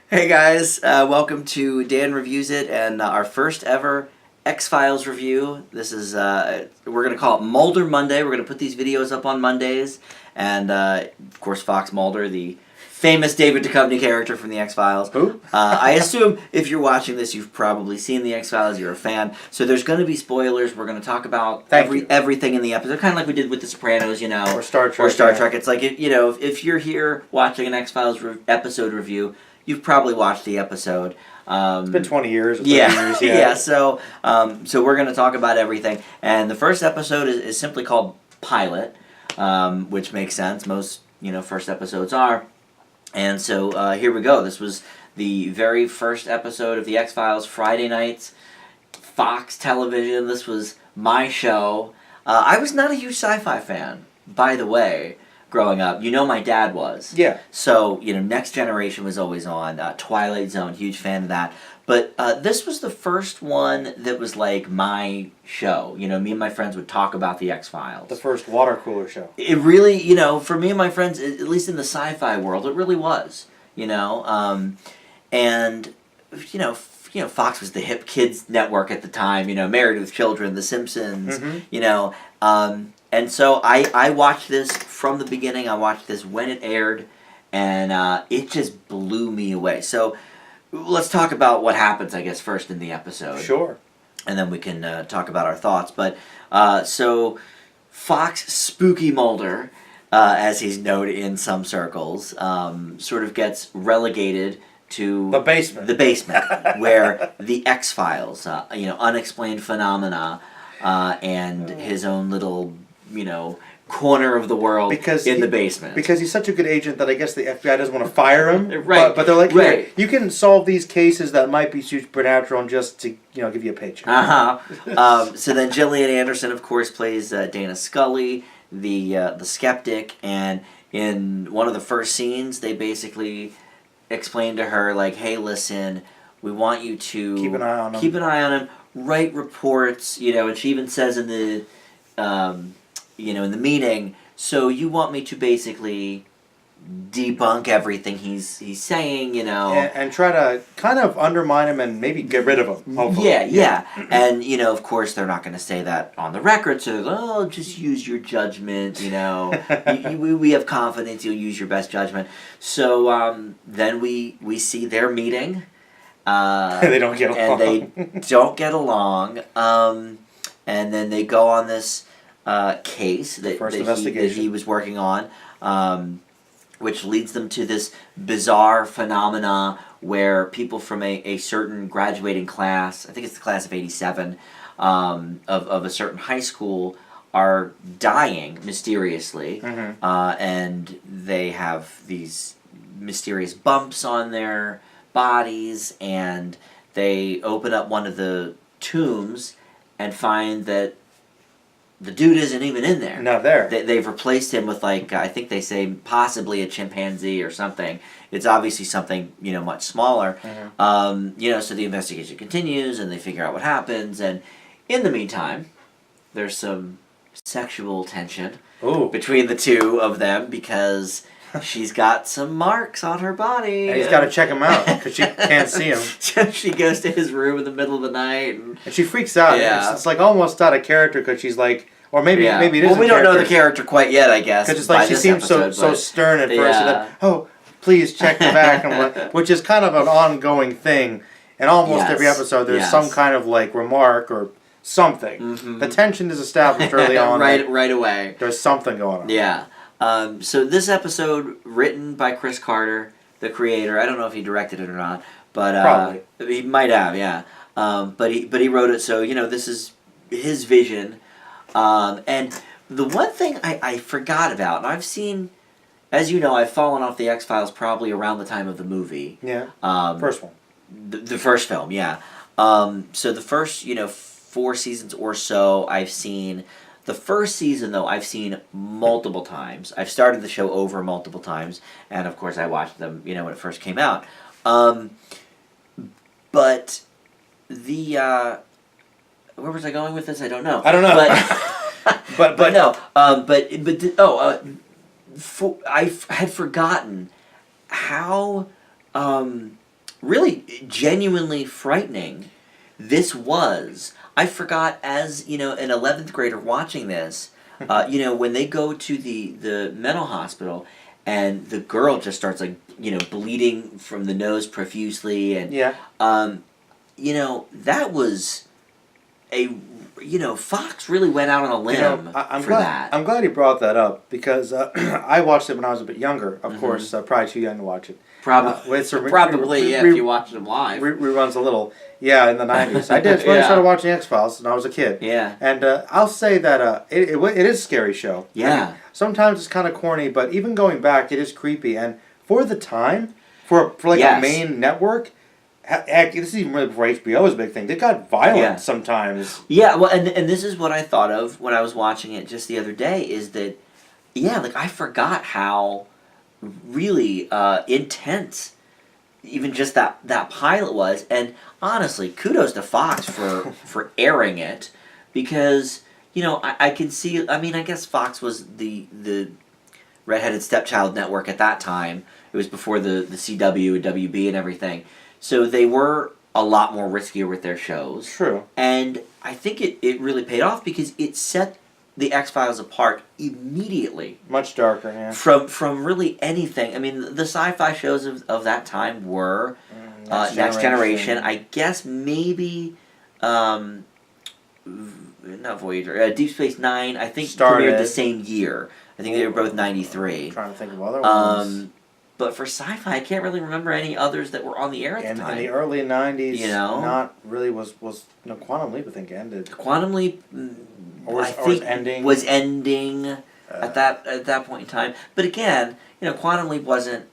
Hey guys, welcome to Dan Reviews It and our first ever X-Files review. This is, we're going to call it Mulder Monday. We're going to put these videos up on Mondays. And, of course, Fox Mulder, the famous David Duchovny character from the X-Files. Who? I assume if you're watching this, you've probably seen the X-Files, you're a fan. So there's going to be spoilers. We're going to talk about everything in the episode, kind of like we did with The Sopranos, you know. Or Star Trek. Or Star Trek. It's like, you know, if you're here watching an X-Files episode review, you've probably watched the episode. It's been 20 years. Or 30 yeah, years, yeah. So we're going to talk about everything, and the first episode is simply called Pilot, which makes sense. Most first episodes are, and so here we go. This was the very first episode of the X-Files, Friday nights, Fox Television. This was my show. I was not a huge sci-fi fan, by the way. Growing up, my dad was. Yeah. So, Next Generation was always on. Twilight Zone, huge fan of that. But this was the first one that was like my show. Me and my friends would talk about the X-Files. The first water cooler show. It really, for me and my friends, at least in the sci-fi world, it really was. And Fox was the hip kids network at the time. Married with Children, The Simpsons. Mm-hmm. And so I watched this from the beginning. I watched this when it aired, and it just blew me away. So let's talk about what happens, I guess, first in the episode. Sure. And then we can talk about our thoughts. But so Fox Spooky Mulder, as he's known in some circles, sort of gets relegated to the basement, where the X-Files, unexplained phenomena, and his own little corner of the world the basement. Because he's such a good agent that I guess the FBI doesn't want to fire him. Right. But they're like, right. You can solve these cases that might be supernatural and just to give you a paycheck. So then Gillian Anderson, of course, plays Dana Scully, the skeptic, and in one of the first scenes, they basically explain to her, like, hey, listen, we want you to keep an eye on him, write reports, and she even says in the in the meeting, so you want me to basically debunk everything he's saying, and try to kind of undermine him and maybe get rid of him, hopefully. Yeah. And, of course, they're not going to say that on the record, so just use your judgment, we have confidence you'll use your best judgment. So then we see their meeting. They don't get along. And they don't get along. And then they go on this case that he was working on, which leads them to this bizarre phenomena where people from a certain graduating class, I think it's the class of 87, of a certain high school, are dying mysteriously, and they have these mysterious bumps on their bodies, and they open up one of the tombs and find that the dude isn't even in there. Not there. They've replaced him with, like, I think they say possibly a chimpanzee or something. It's obviously something, much smaller. So the investigation continues, and they figure out what happens. And in the meantime, there's some sexual tension between the two of them because she's got some marks on her body. And he's got to check him out because she can't see him. So she goes to his room in the middle of the night. And she freaks out. Yeah. It's like almost out of character because she's like, or maybe it is. Well, we don't know the character quite yet, I guess. Because it's like she seems so stern at first. And then, please check the back. And like, which is kind of an ongoing thing. And almost every episode there's some kind of like remark or something. Mm-hmm. The tension is established early on. right away. There's something going on. Yeah. So this episode, written by Chris Carter, the creator. I don't know if he directed it or not, but probably he might have. Yeah. But he wrote it, so this is his vision. And the one thing I forgot about, and I've seen, as you know, I've fallen off the X-Files probably around the time of the movie. Yeah. First one. The first film, yeah. So the first 4 seasons or so I've seen. The first season, though, I've seen multiple times. I've started the show over multiple times, and of course I watched them, when it first came out. But the where was I going with this? I don't know. But no. I had forgotten how really genuinely frightening this was. I forgot, as an 11th grader watching this, when they go to the mental hospital and the girl just starts bleeding from the nose profusely, and that was Fox really went out on a limb for that. I'm glad you brought that up, because I watched it when I was a bit younger. Of course, probably too young to watch it. Probably, if you watched them live. Reruns a little, in the 90s. I did. When I started watching X-Files when I was a kid. Yeah. And I'll say that it is a scary show. Yeah. I mean, sometimes it's kind of corny, but even going back, it is creepy. And for the time, for a main network, heck, this is even really before HBO was a big thing. They got violent sometimes. Yeah, well, and this is what I thought of when I was watching it just the other day, is that, I forgot how really intense even just that pilot was. And honestly, kudos to Fox for airing it, because I can see, I guess Fox was the redheaded stepchild network at that time. It was before the CW and WB and everything, so they were a lot more riskier with their shows. True. And I think it really paid off, because it set the X-Files apart immediately. Much darker, yeah. From really anything. I mean, the sci-fi shows of that time were Next Generation. I guess maybe not Voyager. Deep Space Nine, I think, premiered the same year. I think they were both 93. I'm trying to think of other ones. But for sci-fi, I can't really remember any others that were on the air at the time. In the early 90s, not really was Quantum Leap, I think, ended. Quantum Leap, was ending at that point in time. But again, Quantum Leap wasn't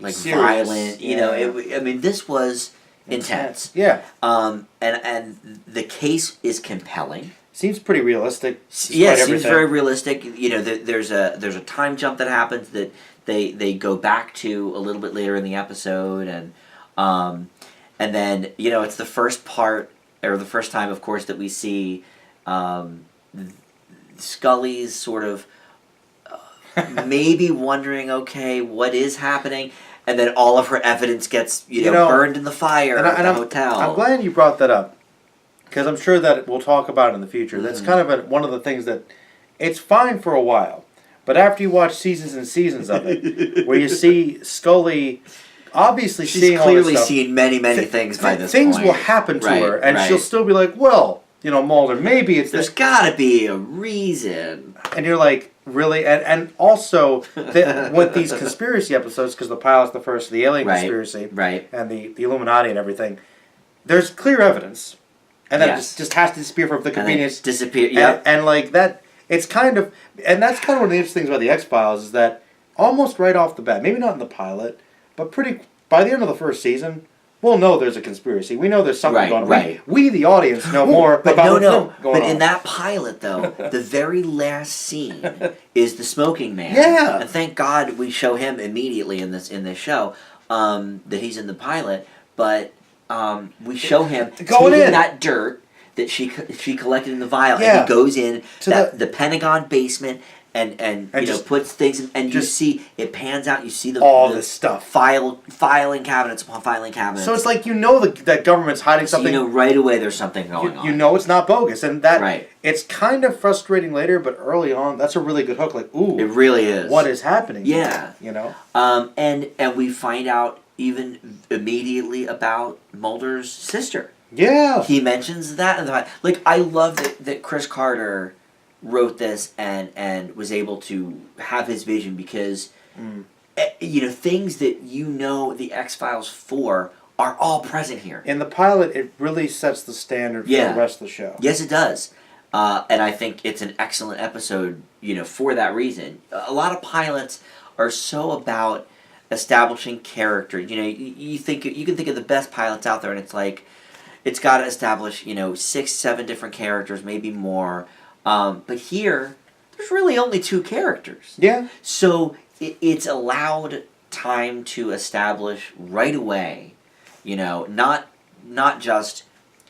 serious, violent. This was intense. Yeah. And the case is compelling. Seems pretty realistic. Yeah, it seems very realistic. There's a time jump that happens that they go back to a little bit later in the episode, and then it's the first part, or the first time, of course, that we see Scully's sort of maybe wondering, okay, what is happening, and then all of her evidence gets burned in the fire at the hotel. I'm glad you brought that up, because I'm sure that we'll talk about it in the future. Mm-hmm. That's kind of one of the things that it's fine for a while. But after you watch seasons and seasons of it, where you see Scully obviously seeing all this stuff, she's clearly seen many things by this point. Things will happen to her, and she'll still be like, well, Mulder, maybe it's... There's got to be a reason. And you're like, really? And also, with these conspiracy episodes, because the pilot's the first of the alien conspiracy, and the Illuminati and everything, there's clear evidence, and then it just has to disappear from the convenience. Disappear, yeah. And like that... It's kind of, and that's kind of one of the interesting things about the X-Files, is that almost right off the bat, maybe not in the pilot, but by the end of the first season, we'll know there's a conspiracy. We know there's something going on. Right. We, the audience, know more about what's going on. But in that pilot, though, the very last scene is the smoking man. Yeah. And thank God we show him immediately in this show, that he's in the pilot. But we show him taking that dirt that she collected in the vial, and he goes in to the Pentagon basement and puts things in, and you see it pans out. You see the stuff, filing cabinets upon filing cabinets. So it's like that government's hiding something. Right away there's something going on. It's not bogus, and that it's kind of frustrating later, but early on that's a really good hook. Like, ooh, it really is. What is happening? Yeah, and we find out even immediately about Mulder's sister. Yeah. He mentions that. I love that Chris Carter wrote this and was able to have his vision, because, things that the X-Files for are all present here. In the pilot, it really sets the standard for the rest of the show. Yes, it does. And I think it's an excellent episode, for that reason. A lot of pilots are so about establishing character. You can think of the best pilots out there, and it's like, it's got to establish, 6, 7 different characters, maybe more. But here, there's really only 2 characters. Yeah. So it's allowed time to establish right away, not just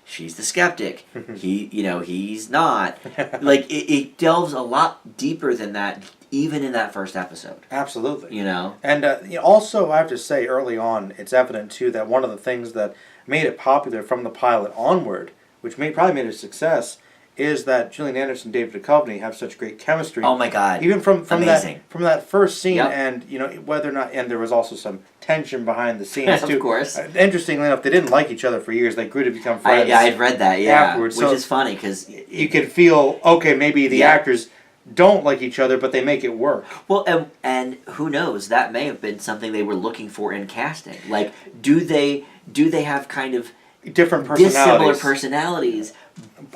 she's the skeptic. He's not. Like, it delves a lot deeper than that, even in that first episode. Absolutely. And also, I have to say, early on, it's evident, too, that one of the things that made it popular from the pilot onward, which probably made it a success, is that Gillian Anderson and David Duchovny have such great chemistry. Oh my God! Even from Amazing. that first scene, yep. and whether or not, and there was also some tension behind the scenes too. Of course. Interestingly enough, they didn't like each other for years. They grew to become friends. I'd read that. Yeah, afterwards, which is funny because you could feel maybe the actors don't like each other, but they make it work. Well, and who knows? That may have been something they were looking for in casting. Like, do they have kind of different personalities, dissimilar personalities?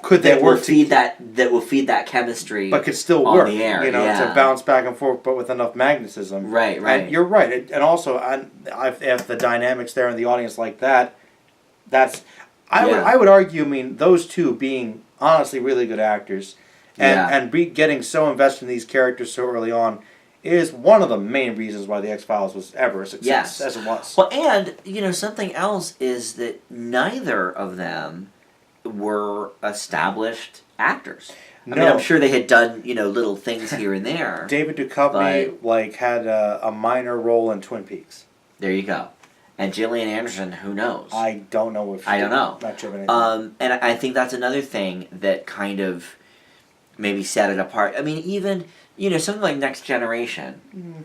Could they work that will feed that chemistry, but could still work on the air? To bounce back and forth, but with enough magnetism. Right. And you're right, and also, if the dynamics there in the audience like that, I would argue. I mean, those two being honestly really good actors, and getting so invested in these characters so early on, is one of the main reasons why the X-Files was ever a success as it was. Well, and something else is that neither of them were established actors. I mean, I'm sure they had done, little things here and there. David Duchovny, had a minor role in Twin Peaks. There you go. And Gillian Anderson, who knows? I don't know if I don't know. Not sure of anything. And I think that's another thing that kind of maybe set it apart. I mean, even, something like Next Generation,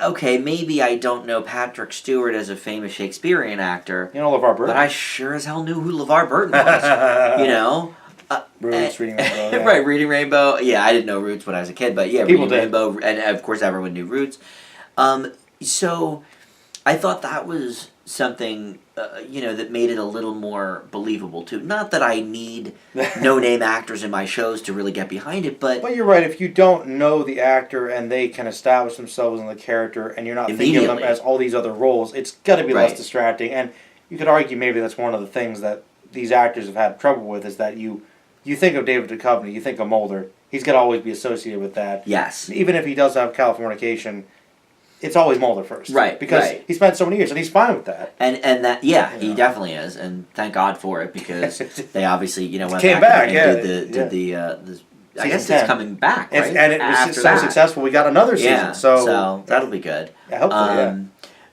okay, maybe I don't know Patrick Stewart as a famous Shakespearean actor. LeVar Burton. But I sure as hell knew who LeVar Burton was. Roots, Reading Rainbow. Yeah. Right, Reading Rainbow. Yeah, I didn't know Roots when I was a kid, but People Reading did. Rainbow, and of course everyone knew Roots. So I thought that was something, that made it a little more believable too. Not that I need no-name actors in my shows to really get behind it, but... But you're right, if you don't know the actor and they can establish themselves in the character and you're not thinking of them as all these other roles, it's got to be less distracting. And you could argue maybe that's one of the things that these actors have had trouble with, is that you think of David Duchovny, you think of Mulder, he's got to always be associated with that. Yes. Even if he does have Californication, it's always Mulder first. Right. Because he spent so many years, and he's fine with that. And that, he definitely is, and thank God for it, because they obviously, went came back and did the I guess 10. It's coming back, right? And it was so successful, we got another season. So that'll be good. Yeah, hopefully,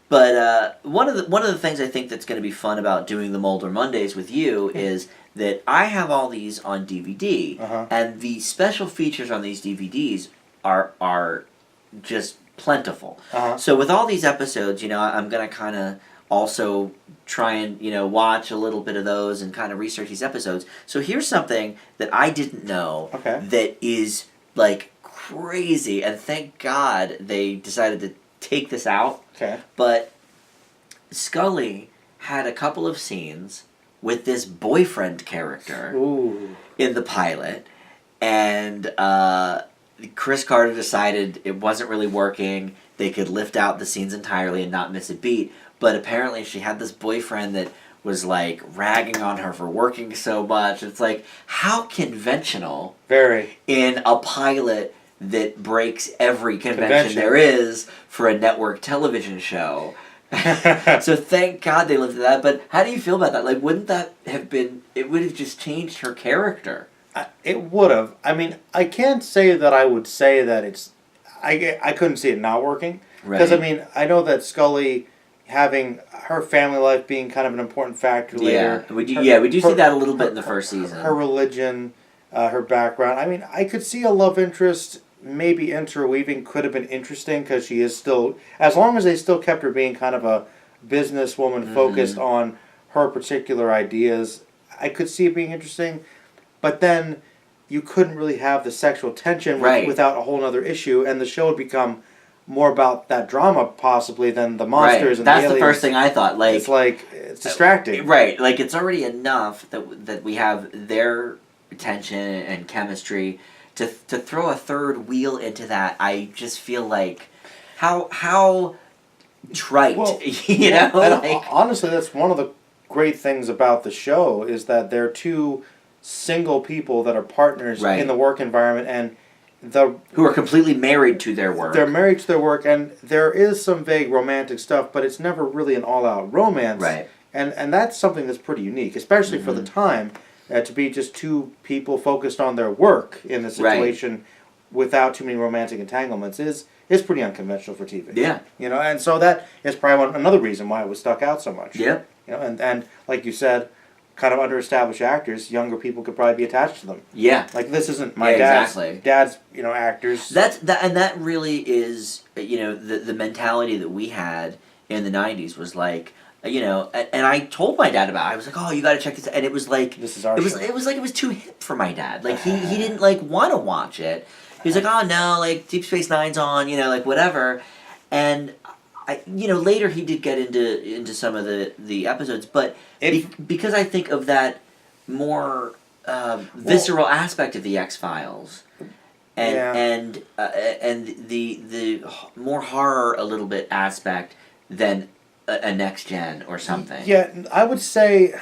But one of the things I think that's going to be fun about doing the Mulder Mondays with you is that I have all these on DVD, and the special features on these DVDs are just plentiful. So with all these episodes, I'm going to kind of also try and, watch a little bit of those and kind of research these episodes. So here's something that I didn't know that is, like, crazy, and thank God they decided to take this out. But Scully had a couple of scenes with this boyfriend character in the pilot, and Chris Carter decided it wasn't really working. They could lift out the scenes entirely and not miss a beat. But apparently she had this boyfriend that was, like, ragging on her for working so much. It's like, how conventional in a pilot that breaks every convention there is for a network television show. So thank God they lifted that. But how do you feel about that? Like, wouldn't that have been... It would have just changed her character. It would have. I mean, I can't say that I would say that it's... I couldn't see it not working. Because, I mean, I know that Scully having her family life being kind of an important factor later. We do see that a little bit in the first season. Her religion, her background. I mean, I could see a love interest... Maybe interweaving could have been interesting, because she is still, as long as they still kept her being kind of a businesswoman focused on her particular ideas, I could see it being interesting. But then you couldn't really have the sexual tension without a whole other issue, and the show would become more about that drama possibly than the monsters and That's the aliens. The first thing I thought. Like, it's distracting. Right. Like, it's already enough that we have their tension and chemistry. To throw a third wheel into that, I just feel like how trite, honestly, that's one of the great things about the show, is that they're two single people that are partners in the work environment, and who are completely married to their work. They're married to their work, and there is some vague romantic stuff, but it's never really an all-out romance. Right. And that's something that's pretty unique, especially for the time, to be just two people focused on their work in the situation without too many romantic entanglements is pretty unconventional for TV. Yeah. You know, and so that is probably another reason why it was stuck out so much. Yeah. You know, and like you said, kind of underestablished actors, younger people could probably be attached to them. Yeah. Like this isn't my dad's actors. And that really is, the mentality that we had in the 90s was like, and I told my dad about it. I was like, "Oh, you got to check this," and it was like, this is our show. It was too hip for my dad. Like he didn't like want to watch it. He was like, "Oh no, like Deep Space Nine's on, like whatever," and later he did get into some of the episodes, but because I think of that more visceral aspect of the X-Files, and the more horror a little bit aspect than a Next Gen or something. Yeah, I would say,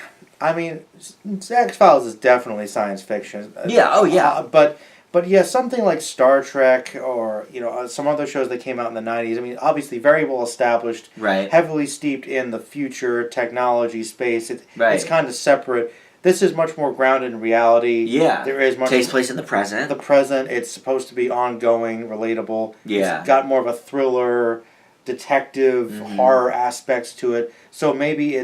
I mean, X-Files is definitely science fiction. Yeah, oh yeah. But yeah, something like Star Trek or, some other shows that came out in the 90s, I mean, obviously very well established, heavily steeped in the future, technology, space. It's kind of separate. This is much more grounded in reality. Yeah. There is much takes place in the present. It's supposed to be ongoing, relatable. Yeah. It's got more of a thriller, detective, horror aspects to it. So maybe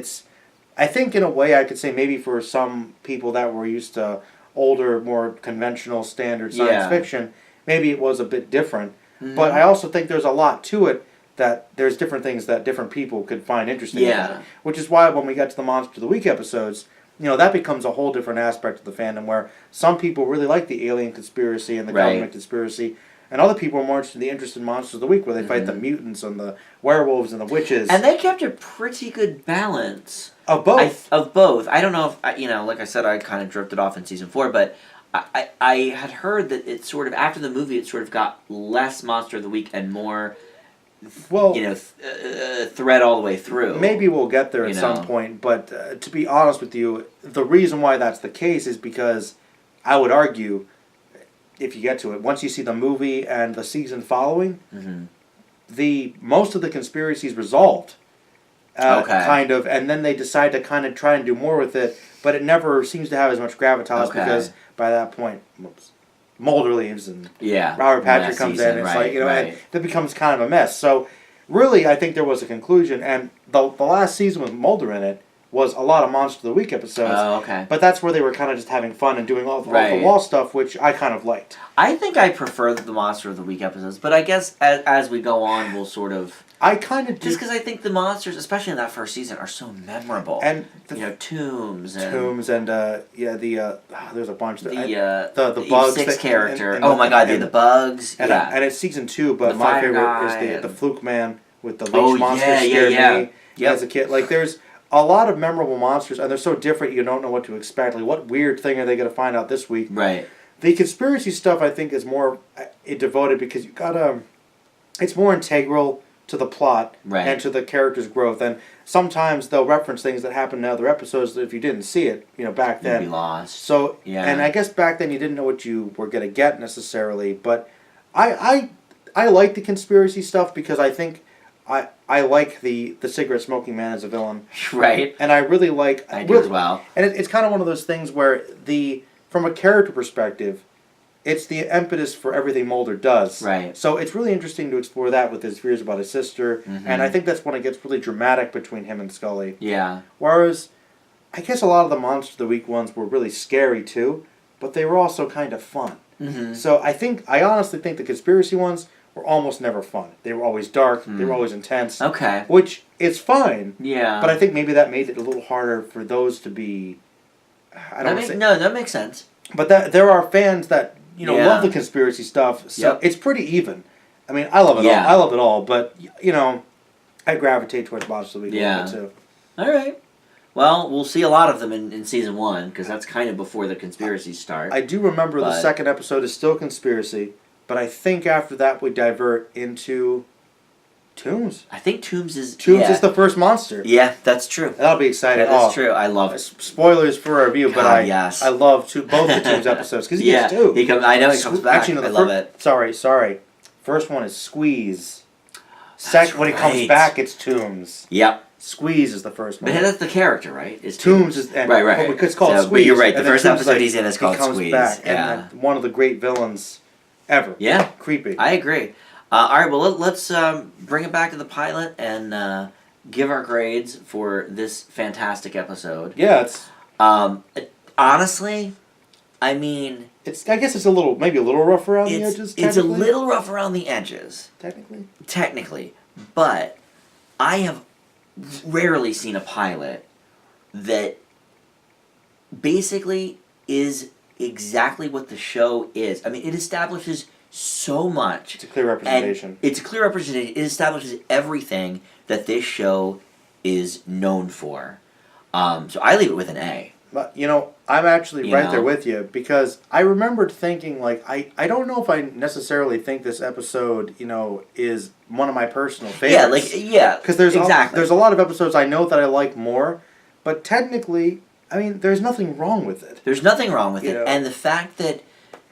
I think in a way I could say maybe for some people that were used to older, more conventional, standard science fiction, maybe it was a bit different. But I also think there's a lot to it that there's different things that different people could find interesting about it. Which is why when we get to the Monster of the Week episodes, that becomes a whole different aspect of the fandom where some people really like the alien conspiracy and the government conspiracy, and other people are more interested in Monsters of the Week where they fight the mutants and the werewolves and the witches. And they kept a pretty good balance. Of both. Of both. I don't know if, like I said, I kind of drifted off in season 4, but I had heard that it sort of, after the movie, it sort of got less Monster of the Week and more, thread all the way through. Maybe we'll get there at some point, but to be honest with you, the reason why that's the case is because I would argue, if you get to it, once you see the movie and the season following, most of the conspiracy is resolved. Kind of, and then they decide to kind of try and do more with it, but it never seems to have as much gravitas because by that point, Mulder leaves and Robert Patrick comes in. It's and that becomes kind of a mess. So, really, I think there was a conclusion, and the last season with Mulder in it was a lot of Monster of the Week episodes. Oh, okay. But that's where they were kind of just having fun and doing all the wall stuff, which I kind of liked. I think I prefer the Monster of the Week episodes, but I guess as we go on, we'll sort of... I kind of do. Just because I think the monsters, especially in that first season, are so memorable. And Tombs and there's a bunch. The bugs. Eve 6 character. Oh my God, the bugs. And it's season 2, but my favorite is the Fluke Man with the leech monster scared me as a kid. Like there's a lot of memorable monsters, and they're so different you don't know what to expect. Like what weird thing are they going to find out this week? Right. The conspiracy stuff I think is more devoted because you gotta. It's more integral to the plot and to the character's growth, and sometimes they'll reference things that happened in other episodes that if you didn't see it, back then, you'd be lost. So, and I guess back then you didn't know what you were going to get necessarily, but I like the conspiracy stuff because I think I like the cigarette smoking man as a villain, right? And I really like I do as well. And it's kind of one of those things where from a character perspective, it's the impetus for everything Mulder does. Right. So it's really interesting to explore that with his fears about his sister. And I think that's when it gets really dramatic between him and Scully. Yeah. Whereas, I guess a lot of the Monster of the Week ones were really scary too, but they were also kind of fun. So I honestly think the conspiracy ones were almost never fun. They were always dark, they were always intense. Okay. Which is fine. Yeah. But I think maybe that made it a little harder for those to be... that makes sense. But there are fans that... love the conspiracy stuff, so it's pretty even. I mean, I love it all. I love it all, but, I gravitate towards Monster of the Week a little bit, too. All right. Well, we'll see a lot of them in season 1, because that's kind of before the conspiracies start. I do remember the second episode is still conspiracy, but I think after that we divert into Tombs. I think Tombs is the first monster. Yeah, that's true. That'll be exciting. That's true. I love it. Spoilers for our review, but I love both the Tombs episodes because he gets two. I know he comes back. Actually, I love it. Sorry. First one is Squeeze. Second, when he comes back, it's Tombs. Yep. Squeeze is the first one. But that's the character, right? Is Toombs is right. Well, it's called Squeeze. But you're right. The first episode he's in is called Squeeze. Back, and one of the great villains ever. Yeah, creepy. I agree. All right, well let's bring it back to the pilot and give our grades for this fantastic episode. Yeah, it's honestly, I mean, I guess it's maybe a little rough around the edges. It's a little rough around the edges. Technically, but I have rarely seen a pilot that basically is exactly what the show is. I mean, it establishes so much. It's a clear representation. It's a clear representation. It establishes everything that this show is known for. So I leave it with an A. But, I'm actually there with you, because I remembered thinking, like, I don't know if I necessarily think this episode, is one of my personal favorites. Because there's a lot of episodes I know that I like more, but technically, I mean, there's nothing wrong with it. There's nothing wrong with it, and the fact that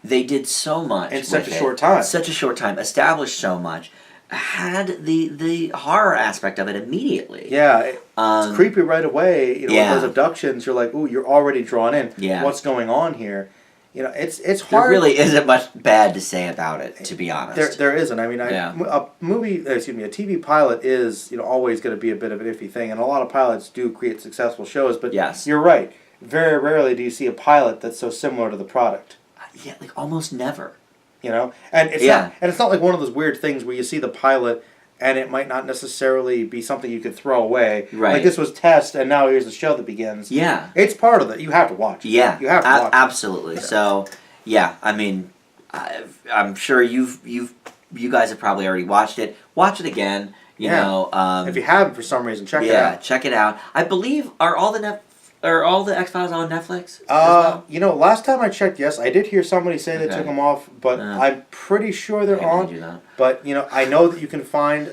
they did so much in such a short time, established so much, had the horror aspect of it immediately. Yeah, it's creepy right away. With those abductions, you're like, ooh, you're already drawn in. Yeah. What's going on here? It's hard. There really isn't much bad to say about it, to be honest. There isn't. I mean, a TV pilot is always going to be a bit of an iffy thing, and a lot of pilots do create successful shows. But you're right. Very rarely do you see a pilot that's so similar to the product. Yeah, like almost never. And it's not like one of those weird things where you see the pilot and it might not necessarily be something you could throw away. Right. Like this was test, and now here's the show that begins. Yeah. It's part of it. You have to watch it. Yeah. You have to watch it. Absolutely. Yeah. So, I mean, I'm sure you guys have probably already watched it. Watch it again. You know. If you haven't for some reason, check it out. Yeah, check it out. I believe are all the X-Files on Netflix? Last time I checked, yes. I did hear somebody say they took them off, but I'm pretty sure they're on. Do that. But I know that you can find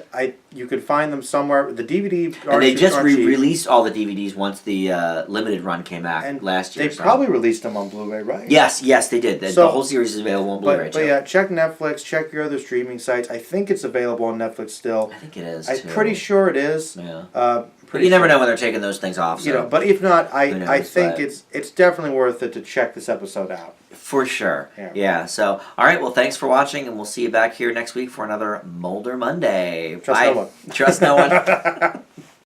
them somewhere. The DVD and they just released all the DVDs once the limited run came back last year. They probably released them on Blu-ray, right? Yes, they did. The whole series is available on Blu-ray. But yeah, check Netflix. Check your other streaming sites. I think it's available on Netflix still. I think it is. I'm pretty sure it is. Yeah. You never know when they're taking those things off. So. But if not, I think it's definitely worth it to check this episode out. For sure. Yeah. So, all right. Well, thanks for watching, and we'll see you back here next week for another Mulder Monday. Trust no one. Trust no one.